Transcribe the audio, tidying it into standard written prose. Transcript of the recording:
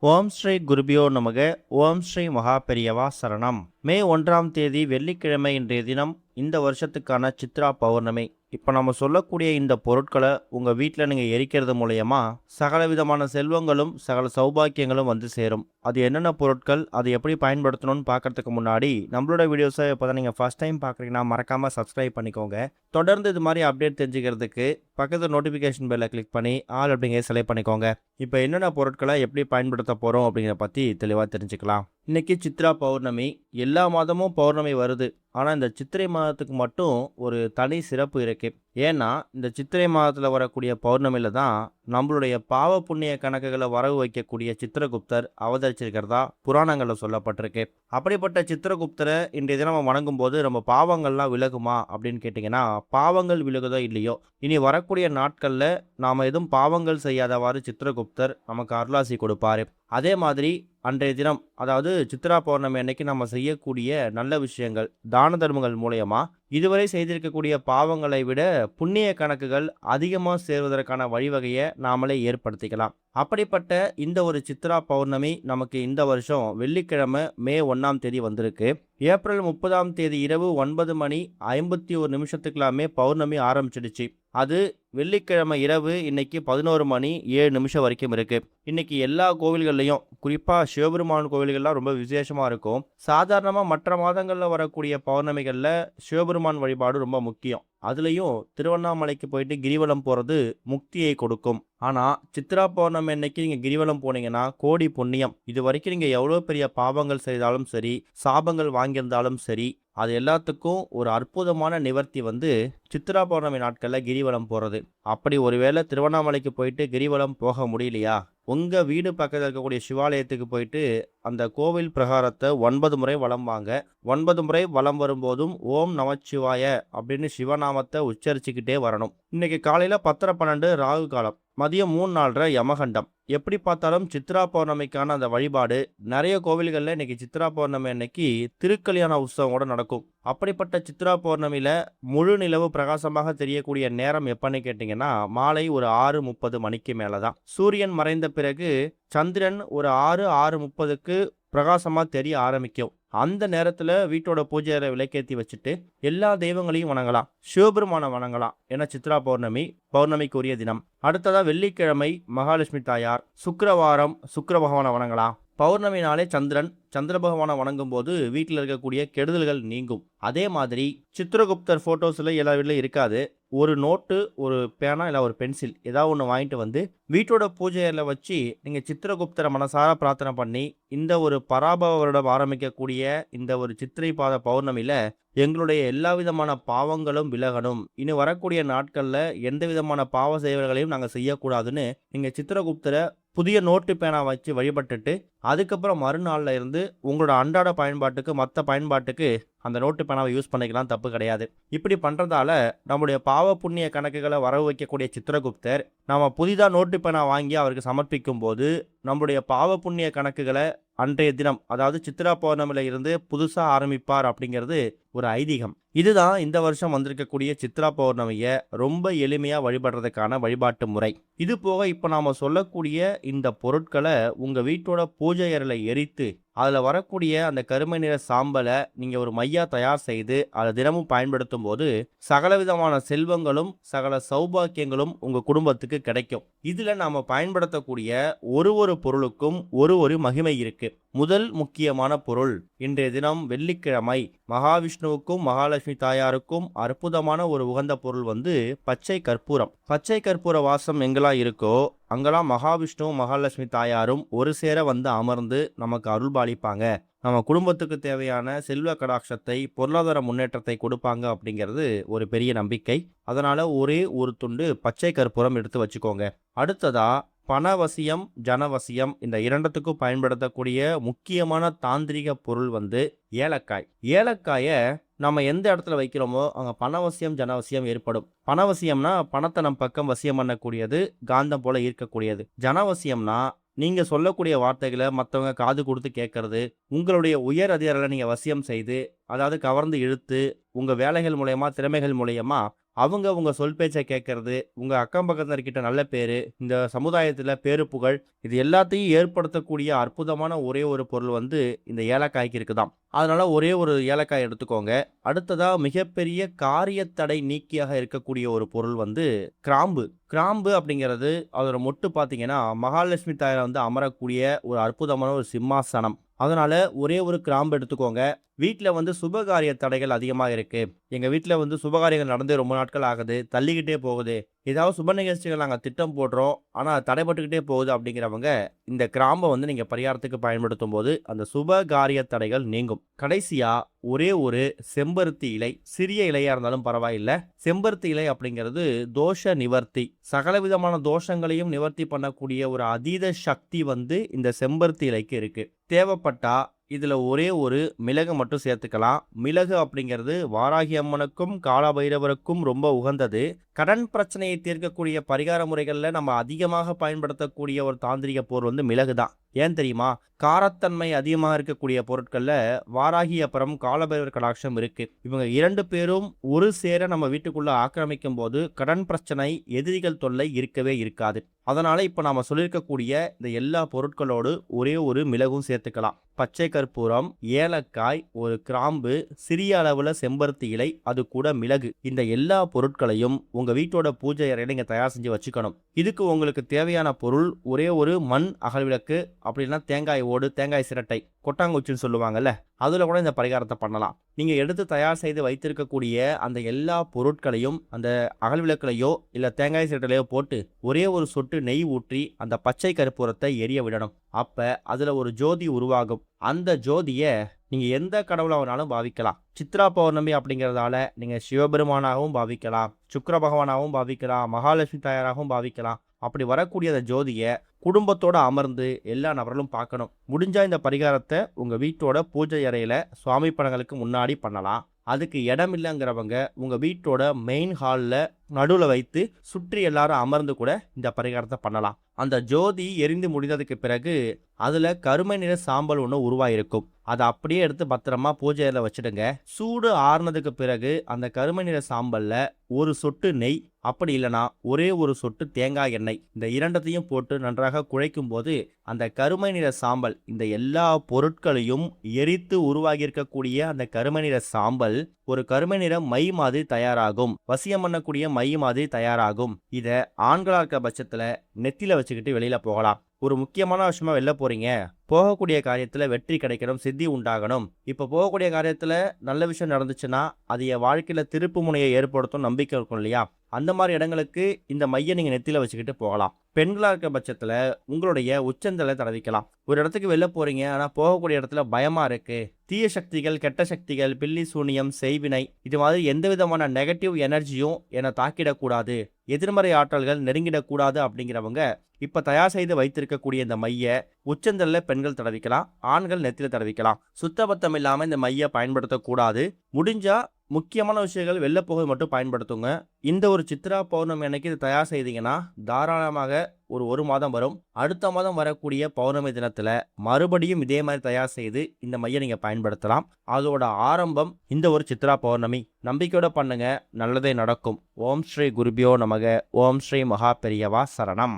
ஓம் ஸ்ரீ குருபியோ நமக. ஓம் ஸ்ரீ மகா பெரியவா சரணம். மே 1ஆம் தேதி வெள்ளிக்கிழமை இன்றைய தினம் இந்த வருஷத்துக்கான சித்ரா பௌர்ணமி. இப்போ நம்ம சொல்லக்கூடிய இந்த பொருட்களை உங்கள் வீட்டில் நீங்கள் எரிக்கிறது மூலயமா சகல விதமான செல்வங்களும் சகல சௌபாக்கியங்களும் வந்து சேரும். அது என்னென்ன பொருட்கள், அதை எப்படி பயன்படுத்தணும்னு பார்க்கறதுக்கு முன்னாடி நம்மளோட வீடியோஸை இப்போ தான் நீங்கள் ஃபஸ்ட் டைம் பார்க்குறீங்கன்னா மறக்காமல் சப்ஸ்கிரைப் பண்ணிக்கோங்க. தொடர்ந்து இது மாதிரி அப்டேட் தெரிஞ்சுக்கிறதுக்கு பக்கத்தில் நோட்டிஃபிகேஷன் பெல்லை கிளிக் பண்ணி ஆல் அப்படிங்கிற செலக்ட் பண்ணிக்கோங்க. இப்போ என்னென்ன பொருட்களை எப்படி பயன்படுத்த போகிறோம் அப்படிங்கிறத பற்றி தெளிவாக தெரிஞ்சுக்கலாம். இன்னைக்கு சித்ரா பௌர்ணமி. எல்லா மாதமும் பௌர்ணமி வருது. ஆனால் இந்த சித்திரை மாதத்துக்கு மட்டும் ஒரு தனி சிறப்பு இருக்கு. ஏன்னா இந்த சித்திரை மாதத்தில் வரக்கூடிய பௌர்ணமியில் தான் நம்மளுடைய பாவ புண்ணிய கணக்குகளை வரவு வைக்கக்கூடிய சித்திரகுப்தர் அவதரிச்சிருக்கிறதா புராணங்களில் சொல்லப்பட்டிருக்கு. அப்படிப்பட்ட சித்திரகுப்தரை இன்றைய தினம் நம்ம வணங்கும் போது நம்ம பாவங்கள்லாம் விலகுமா அப்படின்னு கேட்டிங்கன்னா, பாவங்கள் விலகுதோ இல்லையோ, இனி வரக்கூடிய நாட்களில் நாம் எதுவும் பாவங்கள் செய்யாதவாறு சித்திரகுப்தர் நமக்கு அருளாசி கொடுப்பாரு. அதே மாதிரி அன்றைய தினம், அதாவது சித்ரா பௌர்ணமி அன்னைக்கு நம்ம செய்யக்கூடிய நல்ல விஷயங்கள், தான தர்மங்கள் மூலயமா இதுவரை செய்திருக்கக்கூடிய பாவங்களை விட புண்ணிய கணக்குகள் அதிகமாக சேர்வதற்கான வழிவகையை நாமளே ஏற்படுத்திக்கலாம். அப்படிப்பட்ட இந்த ஒரு சித்ரா பௌர்ணமி நமக்கு இந்த வருஷம் வெள்ளிக்கிழமை மே 1ஆம் தேதி வந்திருக்கு. ஏப்ரல் 30ஆம் தேதி இரவு 9:51 பௌர்ணமி ஆரம்பிச்சிடுச்சு. அது வெள்ளிக்கிழமை இரவு இன்னைக்கு 11:07 வரைக்கும் இருக்கு. இன்னைக்கு எல்லா கோவில்கள்லையும், குறிப்பாக சிவபெருமான் கோவில்கள்லாம் ரொம்ப விசேஷமாக இருக்கும். சாதாரணமாக மற்ற மாதங்களில் வரக்கூடிய பௌர்ணமிகளில் சிவபெருமான் வழிபாடு ரொம்ப முக்கியம். அதுலேயும் திருவண்ணாமலைக்கு போயிட்டு கிரிவலம் போகிறது முக்தியை கொடுக்கும். ஆனால் சித்ரா பௌர்ணமி அன்னைக்கு நீங்கள் கிரிவலம் போனீங்கன்னா கோடி புண்ணியம். இது வரைக்கும் நீங்கள் எவ்வளோ பெரிய பாவங்கள் செய்தாலும் சரி, சாபங்கள் வாங்கியிருந்தாலும் சரி, அது எல்லாத்துக்கும் ஒரு அற்புதமான நிவர்த்தி வந்து சித்ரா பௌர்ணமி நாட்களில் கிரிவலம் போகிறது. அப்படி ஒருவேளை திருவண்ணாமலைக்கு போயிட்டு கிரிவலம் போக முடியலையா, உங்கள் வீடு பக்கத்தில் இருக்கக்கூடிய சிவாலயத்துக்கு போயிட்டு அந்த கோவில் பிரகாரத்தை 9 முறை வலம் வாங்க. 9 முறை வலம் வரும்போதும் ஓம் நமச்சிவாய அப்படின்னு சிவநாமத்தை உச்சரிச்சுக்கிட்டே வரணும். இன்னைக்கு காலையில் 10:12 ராகு காலம், மதியம் 3:04 யமகண்டம். எப்படி பார்த்தாலும் சித்ரா பௌர்ணமிக்கான அந்த வழிபாடு நிறைய கோவில்களில் இன்னைக்கு சித்ரா பௌர்ணமி அன்னைக்கு திருக்கல்யாண உற்சவம் கூட நடக்கும். அப்படிப்பட்ட சித்ரா பௌர்ணமியில் முழு நிலவு பிரகாசமாக தெரியக்கூடிய நேரம் எப்பன்னு கேட்டிங்கன்னா, மாலை ஒரு 6:30 மேலே தான். சூரியன் மறைந்த பிறகு சந்திரன் ஒரு 6:30 பிரகாசமாக தெரிய ஆரம்பிக்கும். அந்த நேரத்தில் வீட்டோட பூஜையை விளக்கேற்றி வச்சுட்டு எல்லா தெய்வங்களையும் வணங்கலாம். சிவபெருமானை வணங்கலாம். ஏன்னா சித்ரா பௌர்ணமிக்கு உரிய தினம். அடுத்ததா வெள்ளிக்கிழமை மகாலட்சுமி தாயார், சுக்கிரவாரம் சுக்கிர பகவானை வணங்கலாம். பௌர்ணமி நாளே சந்திர பகவானை வணங்கும் போது வீட்டில் இருக்கக்கூடிய கெடுதல்கள் நீங்கும். அதே மாதிரி சித்திரகுப்தர் ஃபோட்டோஸில் எல்லா வீட்டிலும் இருக்காது. ஒரு நோட்டு, ஒரு பேனா, இல்லை ஒரு பென்சில் ஏதாவது ஒன்று வாங்கிட்டு வந்து வீட்டோட பூஜையில் வச்சு நீங்கள் சித்திரகுப்தரை மனசார பிரார்த்தனை பண்ணி இந்த ஒரு பராபவ வருடம் ஆரம்பிக்கக்கூடிய இந்த ஒரு சித்திரை பாத பௌர்ணமியில் எங்களுடைய எல்லா விதமான பாவங்களும் விலகணும், இனி வரக்கூடிய நாட்களில் எந்த விதமான பாவ செயல்களையும் நாங்கள் செய்யக்கூடாதுன்னு நீங்கள் சித்திரகுப்தரை புதிய நோட்டு பேனா வச்சு வழிபட்டுட்டு அதுக்கப்புறம் மறுநாளில் இருந்து உங்களோட அன்றாட பயன்பாட்டுக்கு, மற்ற பயன்பாட்டுக்கு அந்த நோட்டு பேனாவை யூஸ் பண்ணிக்கலாம். தப்பு கிடையாது. இப்படி பண்ணுறதால நம்முடைய பாவ புண்ணிய கணக்குகளை வரவு வைக்கக்கூடிய சித்திரகுப்தர் நம்ம புதிதாக நோட்டு பேனா வாங்கி அவருக்கு சமர்ப்பிக்கும் போது நம்முடைய பாவ புண்ணிய கணக்குகளை அன்றைய தினம், அதாவது சித்ரா பௌர்ணமியில இருந்து புதுசாக ஆரம்பிப்பார் அப்படிங்கிறது ஒரு ஐதீகம். இதுதான் இந்த வருஷம் வந்திருக்கக்கூடிய சித்ரா பௌர்ணமியை ரொம்ப எளிமையாக வழிபடுறதுக்கான வழிபாட்டு முறை. இது போக இப்போ நாம் சொல்லக்கூடிய இந்த பொருட்களை உங்கள் வீட்டோட பூஜை அறையில் எரித்து அதில் வரக்கூடிய அந்த கருமை நிற சாம்பலை நீங்கள் ஒரு மையா தயார் செய்து அதை தினமும் பயன்படுத்தும் போது சகல விதமான செல்வங்களும் சகல சௌபாக்கியங்களும் உங்கள் குடும்பத்துக்கு கிடைக்கும். இதில் நாம் பயன்படுத்தக்கூடிய ஒரு பொருளுக்கும் ஒரு மகிமை இருக்கு. முதல் முக்கியமான பொருள், இன்றைய தினம் வெள்ளிக்கிழமை மகாவிஷ்ணுவுக்கும் மகாலட்சுமி தாயாருக்கும் அற்புதமான ஒரு உகந்த பொருள் வந்து பச்சை கற்பூரம். பச்சை கற்பூர வாசம் எங்கெல்லாம் இருக்கோ அங்கெல்லாம் மகாவிஷ்ணுவும் மகாலட்சுமி தாயாரும் ஒரு சேர வந்து அமர்ந்து நமக்கு அருள்பாலிப்பாங்க. நம்ம குடும்பத்துக்கு தேவையான செல்வ கடாட்சத்தை, பொருளாதார முன்னேற்றத்தை கொடுப்பாங்க அப்படிங்கிறது ஒரு பெரிய நம்பிக்கை. அதனால ஒரே ஒரு துண்டு பச்சை கற்பூரம் எடுத்து வச்சுக்கோங்க. அடுத்ததா பணவசியம், ஜனவசியம், இந்த இரண்டுத்துக்கும் பயன்படுத்தக்கூடிய முக்கியமான தாந்திரிக பொருள் வந்து ஏலக்காய். ஏலக்காயை நம்ம எந்த இடத்துல வைக்கிறோமோ அங்கே பணவசியம், ஜனவசியம் ஏற்படும். பணவசியம்னா பணத்தை நம் பக்கம் வசியம் பண்ணக்கூடியது, காந்தம் போல ஈர்க்கக்கூடியது. ஜனவசியம்னா நீங்கள் சொல்லக்கூடிய வார்த்தைகளை மற்றவங்க காது கொடுத்து கேட்கறது, உங்களுடைய உயர் அதிகாரிகளை நீங்கள் வசியம் செய்து, அதாவது கவர்ந்து இழுத்து உங்கள் வேலைகள் மூலயமா, திறமைகள் மூலயமா அவங்க உங்க சொல் பேச்சை கேட்கறது, உங்க அக்கம் பக்கத்தினர்கிட்ட நல்ல பேரு, இந்த சமுதாயத்துல பேரு புகழ் இது எல்லாத்தையும் ஏற்படுத்தக்கூடிய அற்புதமான ஒரே ஒரு பொருள் வந்து இந்த ஏலக்காய்க்கு இருக்குதாம். அதனால ஒரே ஒரு ஏலக்காய் எடுத்துக்கோங்க. அடுத்ததா மிகப்பெரிய காரியத்தடை நீக்கியாக இருக்கக்கூடிய ஒரு பொருள் வந்து கிராம்பு. கிராம்பு அப்படிங்கிறது அதோட மொட்டு பார்த்தீங்கன்னா மகாலட்சுமி தாயார் வந்து அமரக்கூடிய ஒரு அற்புதமான ஒரு சிம்மாசனம். அதனால ஒரே ஒரு கிராம்பு எடுத்துக்கோங்க. வீட்டில் வந்து சுபகாரிய தடைகள் அதிகமாக இருக்கு. எங்கள் வீட்டில் வந்து சுபகாரியங்கள் நடந்து ரொம்ப நாட்கள் ஆகுது, தள்ளிக்கிட்டே போகுது. ஏதாவது சுப நிகழ்ச்சிகள் நாங்கள் திட்டம் போடுறோம், ஆனால் தடைபட்டுக்கிட்டே போகுது அப்படிங்கிறவங்க இந்த கிராம்பை வந்து நீங்கள் பரிகாரத்துக்கு பயன்படுத்தும் போது அந்த சுபகாரிய தடைகள் நீங்கும். கடைசியா ஒரே ஒரு செம்பருத்தி இலை, சிறிய இலையா இருந்தாலும் பரவாயில்ல. செம்பருத்தி இலை அப்படிங்கிறது தோஷ நிவர்த்தி, சகலவிதமான தோஷங்களையும் நிவர்த்தி பண்ணக்கூடிய ஒரு அதீத சக்தி வந்து இந்த செம்பருத்தி இலைக்கு இருக்கு. தேவைப்பட்டா இதுல ஒரே ஒரு மிளகு மட்டும் சேர்த்துக்கலாம். மிளகு அப்படிங்கிறது வாராகி அம்மனுக்கும் காலபைரவருக்கும் ரொம்ப உகந்தது. கடன் பிரச்சனையை தீர்க்கக்கூடிய பரிகார முறைகளில் நம்ம அதிகமாக பயன்படுத்தக்கூடிய ஒரு தாந்திரிக பொருள் வந்து மிளகு தான். ஏன் தெரியுமா? காரத்தன்மை அதிகமாக இருக்கக்கூடிய பொருட்கள்ல வாராகி அப்புறம் காலபைரவர் கடாட்சம் இருக்கு. இவங்க 2 பேரும் ஒரு சேர நம்ம வீட்டுக்குள்ள ஆக்கிரமிக்கும் போது கடன் பிரச்சனை, எதிரிகள் தொல்லை இருக்கவே இருக்காது. அதனால இப்ப நாம சொல்லியிருக்கக்கூடிய இந்த எல்லா பொருட்களோடு ஒரே ஒரு மிளகும் சேர்த்துக்கலாம். பச்சை கற்பூரம், ஏலக்காய், ஒரு கிராம்பு, சிறிய அளவுல செம்பருத்தி இலை, அது கூட மிளகு. இந்த எல்லா பொருட்களையும் உங்க வீட்டோட பூஜை அறையில நீங்க தயார் செஞ்சு வச்சுக்கணும். இதுக்கு உங்களுக்கு தேவையான பொருள் ஒரே ஒரு மண் அகல்விளக்கு, அப்படின்னா தேங்காய் ஓடு, தேங்காய் சிரட்டை, கொட்டாங்குச்சின்னு சொல்லுவாங்கல்ல, அதுல கூட இந்த பரிகாரத்தை பண்ணலாம். நீங்க எடுத்து தயார் செய்து வைத்திருக்கக்கூடிய அந்த எல்லா பொருட்களையும் அந்த அகல்விளக்குலையோ இல்ல தேங்காய் சிரட்டையிலையோ போட்டு ஒரே ஒரு சொட்டு நெய் ஊற்றி அந்த பச்சை கற்பூரத்தை எரிய விடணும். அப்ப அதுல ஒரு ஜோதி உருவாகும். அந்த ஜோதிய நீங்க எந்த கடவுளா வேணாலும் பாவிக்கலாம். சித்ரா பௌர்ணமி அப்படிங்கிறதால நீங்க சிவபெருமானாகவும் பாவிக்கலாம், சுக்கிர பகவானாகவும் பாவிக்கலாம், மகாலட்சுமி தாயாராகவும் பாவிக்கலாம். அப்படி வரக்கூடிய அந்த ஜோதியை குடும்பத்தோட அமர்ந்து எல்லா நபர்களும் பார்க்கணும். முடிஞ்சா இந்த பரிகாரத்தை உங்க வீட்டோட பூஜை அறையில சுவாமி படங்களுக்கு முன்னாடி பண்ணலாம். அதுக்கு இடம் இல்லைங்கிறவங்க உங்க வீட்டோட மெயின் ஹாலில் நடுவில் வைத்து சுற்றி எல்லாரும் அமர்ந்து கூட இந்த பரிகாரத்தை பண்ணலாம். அந்த ஜோதி எரிந்து முடிந்ததுக்கு பிறகு அதுல கருமை நிற சாம்பல் ஒன்று உருவாயிருக்கும். அதை அப்படியே எடுத்து பத்திரமா பூஜை அறையில வச்சுடுங்க. சூடு ஆறுனதுக்கு பிறகு அந்த கருமை நிற சாம்பல்ல ஒரு சொட்டு நெய், அப்படி இல்லைனா ஒரே ஒரு சொட்டு தேங்காய் எண்ணெய், இந்த இரண்டத்தையும் போட்டு நன்றாக குழைக்கும் போது அந்த கருமை நிற சாம்பல் இந்த எல்லா பொருட்களையும் எரித்து உருவாகி இருக்கக்கூடிய அந்த கருமை நிற சாம்பல் ஒரு கருமை நிற மை மாதிரி தயாராகும். வசியம் பண்ணக்கூடிய மை மாதிரி தயாராகும். இத ஆண்களா இருக்க பட்சத்துல நெத்தில வச்சுக்கிட்டு வெளியில போகலாம். ஒரு முக்கியமான விஷயமா வெளில போறீங்க, போகக்கூடிய காரியத்துல வெற்றி கிடைக்கணும், சித்தி உண்டாகணும். இப்ப போகக்கூடிய காரியத்துல நல்ல விஷயம் நடந்துச்சுன்னா அது என் வாழ்க்கையில திருப்பு முனையை ஏற்படுத்தும் நம்பிக்கை இருக்கும் இல்லையா? அந்த மாதிரி இடங்களுக்கு இந்த மைய நீங்க நெத்தில வச்சுக்கிட்டு போகலாம். பெண்களா இருக்க பட்சத்துல உங்களுடைய உச்சந்தலை தடவிக்கலாம். ஒரு இடத்துக்கு வெளில போறீங்க, ஆனா போகக்கூடிய இடத்துல பயமா இருக்கு, தீய சக்திகள், கெட்ட சக்திகள், பில்லி சூனியம், செய்வினை, இது மாதிரி எந்த விதமான நெகட்டிவ் எனர்ஜியும் என்னை தாக்கிடக்கூடாது, எதிர்மறை ஆற்றல்கள் நெருங்கிடக்கூடாது அப்படிங்கிறவங்க இப்ப தயார் செய்து வைத்திருக்கக்கூடிய இந்த மைய உச்சந்தல்ல பெண்கள் தடவிக்கலாம், ஆண்கள் நெத்தில தடவிக்கலாம். சுத்தபத்தம் இல்லாம இந்த மைய பயன்படுத்தக்கூடாது. முடிஞ்சா முக்கியமான விஷயங்கள் வெளில போக மட்டும் பயன்படுத்துங்க. இந்த ஒரு சித்ரா பௌர்ணமி அன்னைக்கு இது தயார் செய்தீங்கன்னா தாராளமாக ஒரு மாதம் வரும். அடுத்த மாதம் வரக்கூடிய பௌர்ணமி தினத்துல மறுபடியும் இதே மாதிரி தயார் செய்து இந்த மைய நீங்க பயன்படுத்தலாம். அதோட ஆரம்பம் இந்த ஒரு சித்ரா பௌர்ணமி. நம்பிக்கையோட பண்ணுங்க, நல்லதே நடக்கும். ஓம் ஸ்ரீ குருபியோ நமக. ஓம் ஸ்ரீ மகா பெரியவா சரணம்.